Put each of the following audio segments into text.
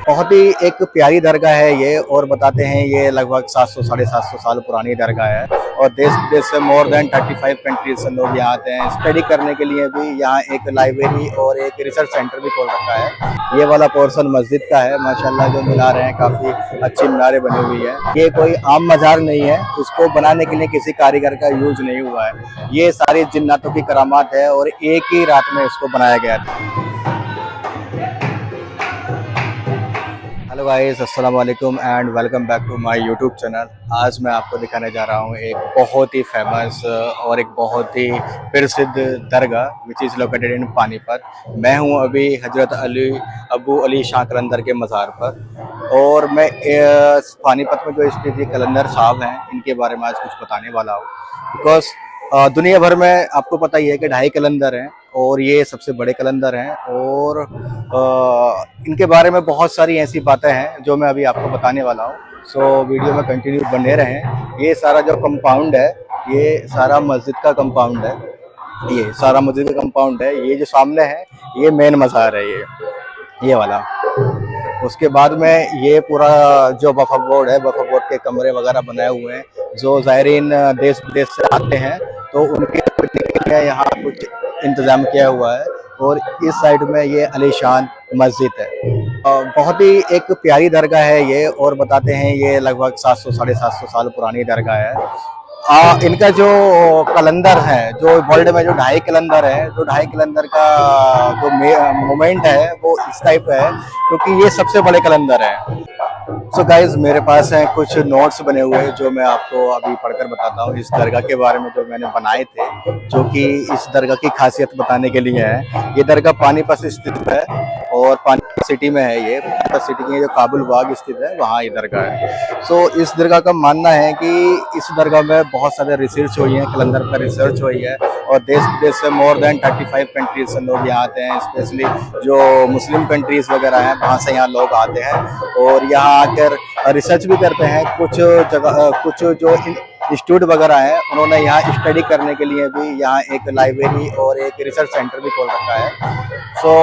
बहुत ही एक प्यारी दरगाह है ये, और बताते हैं ये लगभग 700 साढ़े 700 साल पुरानी दरगाह है। और देश विदेश से मोर देन 35 कंट्रीज से लोग यहाँ आते हैं स्टडी करने के लिए। भी यहाँ एक लाइब्रेरी और एक रिसर्च सेंटर भी खोल रखा है। ये वाला पोर्शन मस्जिद का है। माशाल्लाह जो मीनार है काफ़ी अच्छी मीनारें बनी हुई है। ये कोई आम मज़ार नहीं है, इसको बनाने के लिए किसी कारीगर का यूज नहीं हुआ है। ये सारी जिन्नातों की करामात है और एक ही रात में इसको बनाया गया था। हेलो गाइस, अस्सलाम वालेकुम and welcome back to my YouTube channel. आज मैं आपको दिखाने जा रहा हूँ एक बहुत ही फेमस और एक बहुत ही प्रसिद्ध दरगाह which is located in Panipat. मैं हूँ अभी हजरत अली अबू अली शाह कलंदर के मज़ार पर, और मैं पानीपत में जो स्थित कलंदर साहब हैं इनके बारे में आज कुछ बताने वाला हूँ। बिकॉज दुनिया भर में आपको पता ही है कि 2.5 कलंदर हैं और ये सबसे बड़े कलंदर हैं। और इनके बारे में बहुत सारी ऐसी बातें हैं जो मैं अभी आपको बताने वाला हूँ। सो वीडियो में कंटिन्यू बने रहें। ये सारा जो कंपाउंड है ये सारा मस्जिद का कंपाउंड है। ये सारा मस्जिद का कंपाउंड है। ये जो सामने है ये मेन मज़ार है, ये वाला। उसके बाद में ये पूरा जो वफ़ बोर्ड है, वफ़ बोर्ड के कमरे वगैरह बनाए हुए हैं। जो ज़ायरीन देश विदेश से आते हैं तो उनके लिए यहाँ कुछ इंतज़ाम किया हुआ है। और इस साइड में ये अलीशान मस्जिद है। बहुत ही एक प्यारी दरगाह है ये, और बताते हैं ये लगभग 700 साढ़े 700 साल पुरानी दरगाह है। इनका जो कलंदर है, जो वर्ल्ड में जो 2.5 कलंदर है, जो 2.5 कलंदर का जो मोमेंट है वो इस टाइप है क्योंकि ये सबसे बड़े कलंदर है। सो गाइज, मेरे पास हैं कुछ नोट्स बने हुए हैं जो मैं आपको अभी पढ़कर बताता हूँ इस दरगाह के बारे में, जो मैंने बनाए थे, जो कि इस दरगाह की खासियत बताने के लिए है। ये दरगाह पानीपत से स्थित है और पानीपत सिटी में है। ये पानीपत सिटी के जो काबुल बाग स्थित है वहाँ ये दरगाह है। सो इस दरगाह का मानना है कि इस दरगाह में बहुत सारे रिसर्च हुई है, कलंदर पर रिसर्च हुई है, और देश विदेश से मोर देन 35 कंट्रीज से लोग यहाँ आते हैं। स्पेशली जो मुस्लिम कंट्रीज वगैरह हैं वहाँ से यहाँ लोग आते हैं और यहाँ आकर रिसर्च भी करते हैं। कुछ जगह कुछ जो इंस्टीट्यूट वगैरह हैं उन्होंने यहाँ स्टडी करने के लिए भी यहाँ एक लाइब्रेरी और एक रिसर्च सेंटर भी खोल रखा है। सो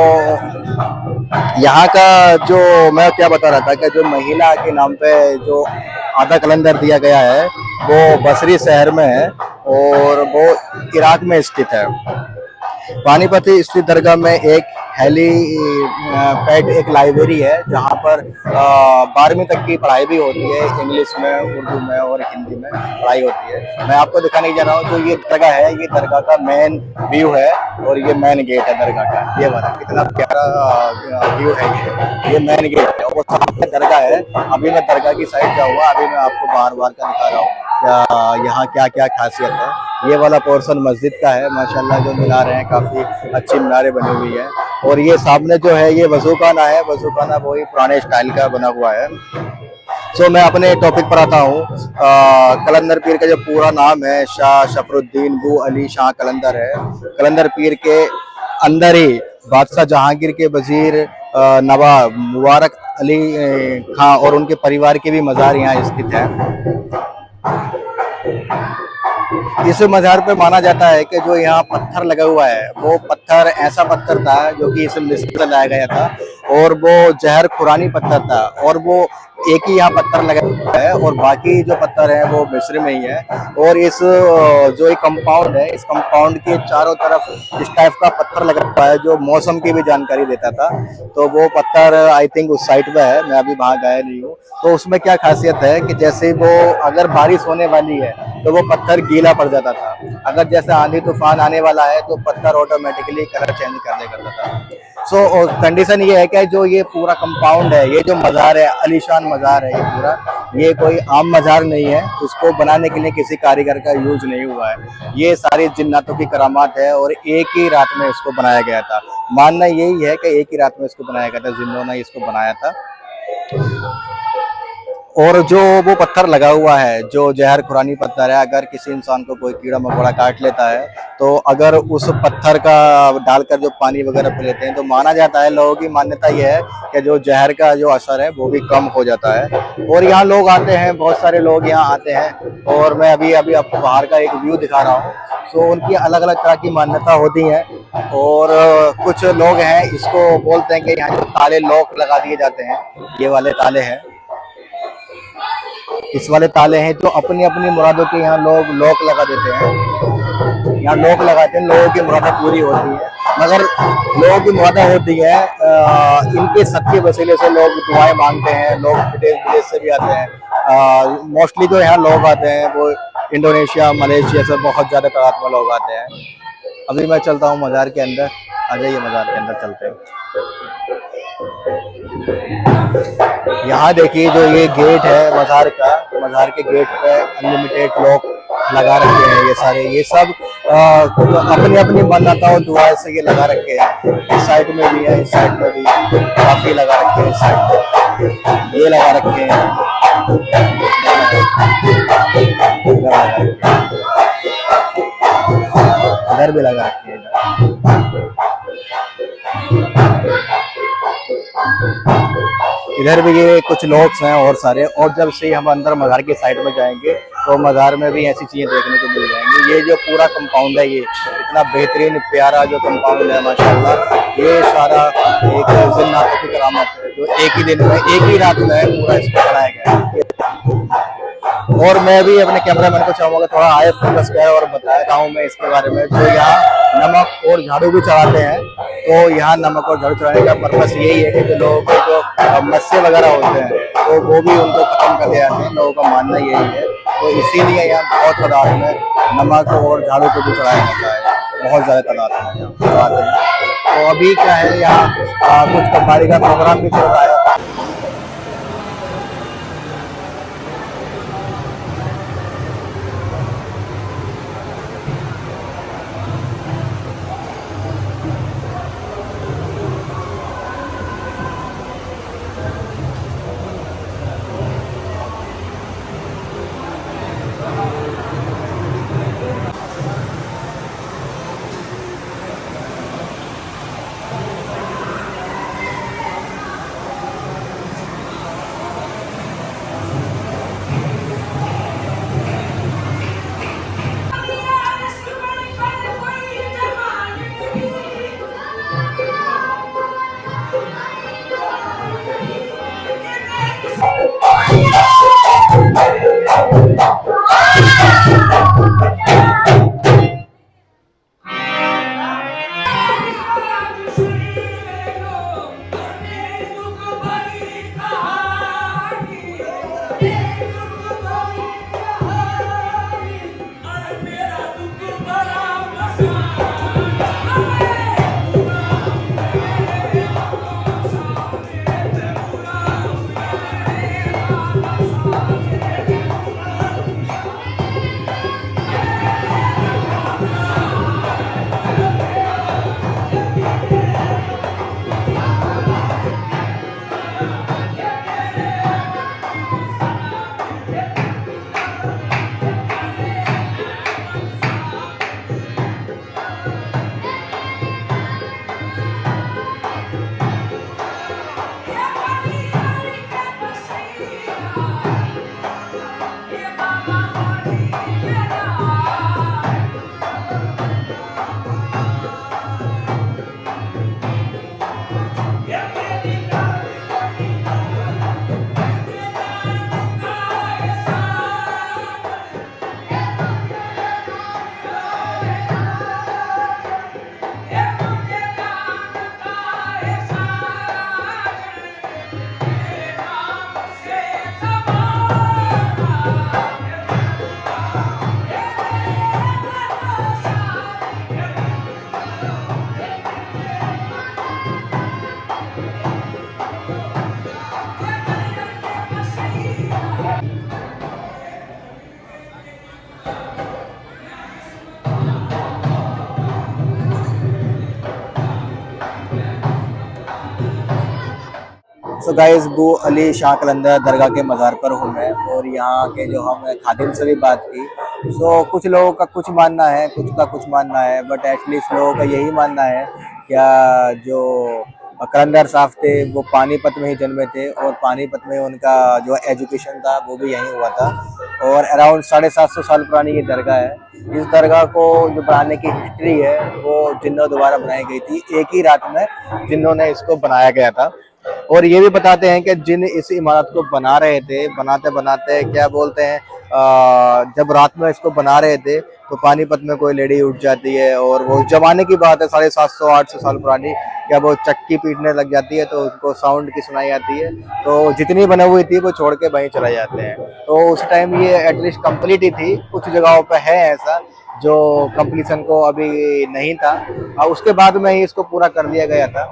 यहाँ का जो मैं क्या बता रहा था कि जो महिला के नाम पे जो आधा कलंदर दिया गया है वो बसरी शहर में है और वो इराक में स्थित है। पानीपत स्थित दरगाह में एक पैड एक लाइब्रेरी है जहाँ पर 12वीं तक की पढ़ाई भी होती है। इंग्लिश में, उर्दू में और हिंदी में पढ़ाई होती है। मैं आपको दिखाने जा रहा हूँ जो ये दरगाह है, ये दरगाह का मेन व्यू है और ये मेन गेट है दरगाह का। ये वाला कितना प्यारा व्यू है। ये मेन गेट है और वो सामने दरगाह है। अभी मैं दरगाह की साइड जाऊँगा, अभी मैं आपको बार बार का दिखा रहा हूँ यहाँ क्या क्या खासियत है। ये वाला पोर्शन मस्जिद का है। माशाल्लाह जो मीनारें हैं काफ़ी अच्छी मीनारें बनी हुई है। और ये सामने जो है ये वजूखाना है। वजूखाना वही पुराने स्टाइल का बना हुआ है। सो मैं अपने टॉपिक पर आता हूँ। कलंदर पीर का जो पूरा नाम है शाह शफरुद्दीन बू अली शाह कलंदर है। कलंदर पीर के अंदर ही बादशाह जहांगीर के वजीर नवाब मुबारक अली खां और उनके परिवार के भी मज़ार यहाँ स्थित है। इस मज़ार पे माना जाता है कि जो यहाँ पत्थर लगा हुआ है वो पत्थर ऐसा पत्थर था जो कि इस मिस्र से लाया गया था, और वो जहर खुरानी पत्थर था, और वो एक ही यहाँ पत्थर लगा हुआ है और बाकी जो पत्थर है वो मिस्र में ही है। और इस जो एक कंपाउंड है, इस कंपाउंड के चारों तरफ इस टाइप का पत्थर लगा हुआ है जो मौसम की भी जानकारी देता था। तो वो पत्थर आई थिंक उस साइड पे है, मैं अभी वहाँ गया नहीं हूँ। तो उसमें क्या खासियत है कि जैसे वो अगर बारिश होने वाली है तो वो पत्थर गीला पड़ जाता था। अगर जैसे आंधी तूफान आने वाला है तो पत्थर ऑटोमेटिकली कलर चेंज कर देता था। सो कंडीशन ये है कि जो ये पूरा कंपाउंड है, ये जो मज़ार है अलीशान मज़ार है, ये पूरा ये कोई आम मज़ार नहीं है। इसको बनाने के लिए किसी कारीगर का यूज नहीं हुआ है। ये सारी जिन्नातों की करामात है और एक ही रात में इसको बनाया गया था। मानना यही है कि एक ही रात में इसको बनाया गया था, जिन्होंने इसको बनाया था। और जो वो पत्थर लगा हुआ है, जो जहर खुरानी पत्थर है, अगर किसी इंसान को कोई कीड़ा मकोड़ा काट लेता है तो अगर उस पत्थर का डालकर जो पानी वगैरह पी लेते हैं तो माना जाता है, लोगों की मान्यता ये है कि जो जहर का जो असर है वो भी कम हो जाता है। और यहाँ लोग आते हैं, बहुत सारे लोग यहाँ आते हैं। और मैं अभी अभी आपको बाहर का एक व्यू दिखा रहा हूँ। तो उनकी अलग अलग तरह की मान्यता होती है। और कुछ लोग हैं, इसको बोलते हैं कि यहाँ जो ताले लॉक लगा दिए जाते हैं, ये वाले ताले हैं, इस वाले ताले हैं, तो अपनी अपनी मुरादों के यहाँ लोग लॉक लगा देते हैं। यहाँ लॉक लगाते हैं, लोगों की मुरादें पूरी होती है। मगर लोगों की मुरादें होती है, इनके सदके वसीले से लोग दुआएं मांगते हैं। लोग विदेश विदेश से भी आते हैं। मोस्टली तो यहाँ लोग आते हैं वो इंडोनेशिया, मलेशिया से बहुत ज़्यादा तादाद में लोग आते हैं। अभी मैं चलता हूँ मज़ार के अंदर। आ जाइए, मज़ार के अंदर चलते हैं। यहाँ देखिए, जो ये गेट है मज़ार का, मज़ार के गेट पे अनलिमिटेड लॉक लगा रखे हैं। ये सारे, ये सब अपनी अपनी मान्यता और दुआ से ये लगा रखे हैं। इस साइड में भी है, इस साइड में भी काफी लगा रखे हैं। इस साइड पे ये लगा रखे हैं, इधर भी लगा रखे हैं। इधर भी ये कुछ लोग हैं और सारे। और जब से हम अंदर मज़ार के साइड में जाएंगे तो मज़ार में भी ऐसी चीज़ें देखने को मिल जाएंगी। ये जो पूरा कंपाउंड है, ये इतना बेहतरीन प्यारा जो कंपाउंड है माशाल्लाह, ये सारा एक जिन्नातों की करामत है जो एक ही दिन में, एक ही रात में पूरा इसको बनाया गया है। और मैं भी अपने कैमरामैन को चाहूँगा थोड़ा आए फोकस करे और बताता हूँ मैं इसके बारे में। जो यहाँ नमक और झाड़ू भी चढ़ाते हैं, तो यहाँ नमक और झाड़ू चढ़ाने का पर्पस यही है कि जो लोगों के जो मस्से वगैरह होते हैं तो वो भी उनको खत्म कर दिया जाते हैं। लोगों का मानना यही है, तो इसीलिए यहाँ बहुत तादाद में नमक और झाड़ू को भी चढ़ाया जाता है, बहुत ज़्यादा तादाद में यहाँ। तो अभी क्या है, यहाँ कुछ कव्वाली का प्रोग्राम भी चल रहा है। सो गाइस बू अली शाह कलंदर दरगाह के मज़ार पर हूँ मैं, और यहाँ के जो हम खादिम से भी बात की। सो कुछ लोगों का कुछ मानना है, कुछ का कुछ मानना है, बट एटलीस्ट लोगों का यही मानना है क्या जो कलंदर साहब थे वो पानीपत में ही जन्मे थे, और पानीपत में उनका जो एजुकेशन था वो भी यहीं हुआ था। और अराउंड 750 साल पुरानी ये दरगाह है। इस दरगाह को जो बनाने की हिस्ट्री है वो जिन्नों द्वारा बनाई गई थी, एक ही रात में जिन्नों ने इसको बनाया गया था। और ये भी बताते हैं कि जिन इस इमारत को बना रहे थे, बनाते बनाते क्या बोलते हैं, जब रात में इसको बना रहे थे तो पानीपत में कोई लेडी उठ जाती है, और वो जमाने की बात है 750-800 साल पुरानी, क्या वो चक्की पीटने लग जाती है तो उनको साउंड की सुनाई आती है, तो जितनी बनी हुई थी वो छोड़ के वहीं चले जाते हैं। तो उस टाइम ये एटलीस्ट कंप्लीट ही थी, कुछ जगहों पे है ऐसा जो कंप्लीशन को अभी नहीं था, और उसके बाद में ही इसको पूरा कर दिया गया था।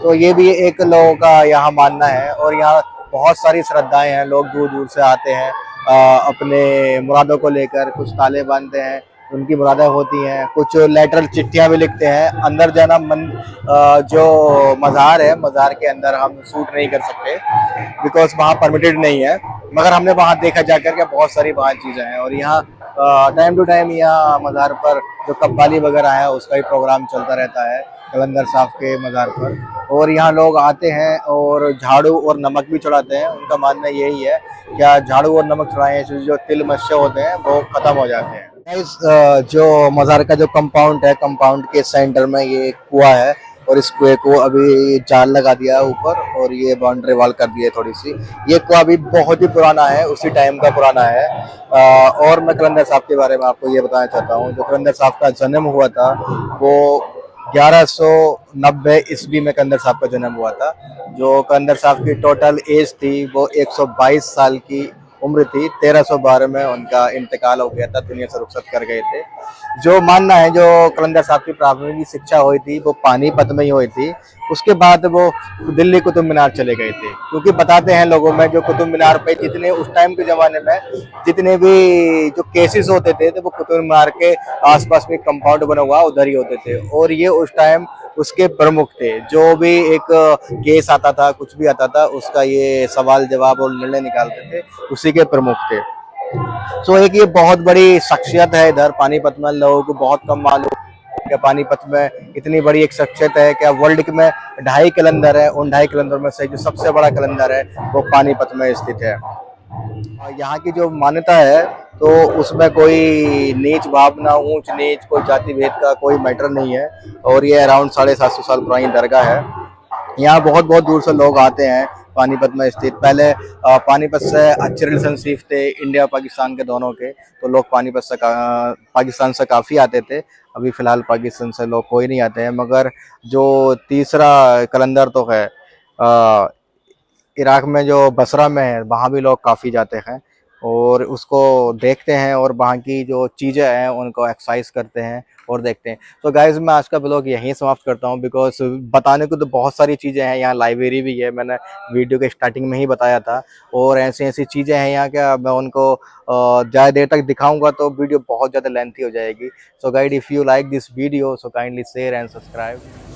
तो ये भी एक लोगों का यहाँ मानना है, और यहाँ बहुत सारी श्रद्धाएं हैं, लोग दूर दूर से आते हैं अपने मुरादों को लेकर, कुछ ताले बांधते हैं, उनकी मुरादें होती हैं, कुछ लेटर चिट्ठियां भी लिखते हैं। अंदर जाना जो मज़ार है, मज़ार के अंदर हम शूट नहीं कर सकते बिकॉज वहाँ परमिटेड नहीं है, मगर हमने वहाँ देखा जाकर के बहुत सारी वहाँ चीज़ें हैं। और यहाँ टाइम टू टाइम यहाँ मज़ार पर जो कव्वाली वगैरह है उसका ही प्रोग्राम चलता रहता है कलंदर साहब के मज़ार पर, और यहाँ लोग आते हैं और झाड़ू और नमक भी चढ़ाते हैं। उनका मानना यही है क्या झाड़ू और नमक चढ़ाए से जो तिल मस्से होते हैं वो ख़त्म हो जाते हैं। जो मज़ार का जो कंपाउंड है, कंपाउंड के सेंटर में ये कुआं है, और इस कुएं को अभी जाल लगा दिया है ऊपर, और ये बाउंड्री वॉल कर दी है थोड़ी सी। ये कुआं भी बहुत ही पुराना है, उसी टाइम का पुराना है। और मैं कलंदर साहब के बारे में आपको ये बताना चाहता हूँ, जो कलंदर साहब का जन्म हुआ था वो 1190 ईस्वी में कलंदर साहब का जन्म हुआ था। जो कलंदर साहब की टोटल एज थी वो 122 साल की उम्र थी। 1312 में उनका इंतकाल हो गया था, दुनिया से रुखसत कर गए थे। जो मानना है जो कलंदर साहब की प्राथमिक शिक्षा हुई थी वो पानीपत में ही हुई थी। उसके बाद वो दिल्ली कुतुब मीनार चले गए थे, क्योंकि बताते हैं लोगों में जो कुतुब मीनार पे जितने उस टाइम के ज़माने में जितने भी जो केसेस होते थे तो वो कुतुब मीनार के आसपास में कंपाउंड बना हुआ उधर ही होते थे, और ये उस टाइम उसके प्रमुख थे। जो भी एक केस आता था, कुछ भी आता था, उसका ये सवाल जवाब और निर्णय निकालते थे, उसी के प्रमुख थे। सो एक ये बहुत बड़ी शख्सियत है इधर पानीपत में, लोगों को बहुत कम मालूम कि पानीपत में इतनी बड़ी एक शख्सियत है। क्या वर्ल्ड में 2.5 कलंदर है, उन 2.5 कलंदर में से जो सबसे बड़ा कलंदर है वो पानीपत में स्थित है। और यहाँ की जो मान्यता है तो उसमें कोई नीच भावना, ऊंच नीच, कोई जाति भेद का कोई मैटर नहीं है, और ये अराउंड 750 साल पुरानी दरगाह है। यहाँ बहुत बहुत दूर से लोग आते हैं पानीपत में स्थित। पहले पानीपत से अच्छे रिलेशनशिप थे इंडिया पाकिस्तान के दोनों के, तो लोग पाकिस्तान से काफ़ी आते थे। अभी फ़िलहाल पाकिस्तान से लोग कोई नहीं आते हैं, मगर जो तीसरा कलंदर तो है इराक में जो बसरा में है, वहाँ भी लोग काफ़ी जाते हैं और उसको देखते हैं, और वहाँ की जो चीज़ें हैं उनको एक्सरसाइज करते हैं और देखते हैं। तो गाइस मैं आज का ब्लॉग यहीं समाप्त करता हूँ, बिकॉज बताने को तो बहुत सारी चीज़ें हैं। यहाँ लाइब्रेरी भी है, मैंने वीडियो के स्टार्टिंग में ही बताया था, और ऐसी ऐसी चीज़ें हैं यहाँ क्या मैं उनको ज़्यादा देर तक दिखाऊंगा तो वीडियो बहुत ज़्यादा लेंथी हो जाएगी। So guide, if you like this video so kindly share and subscribe.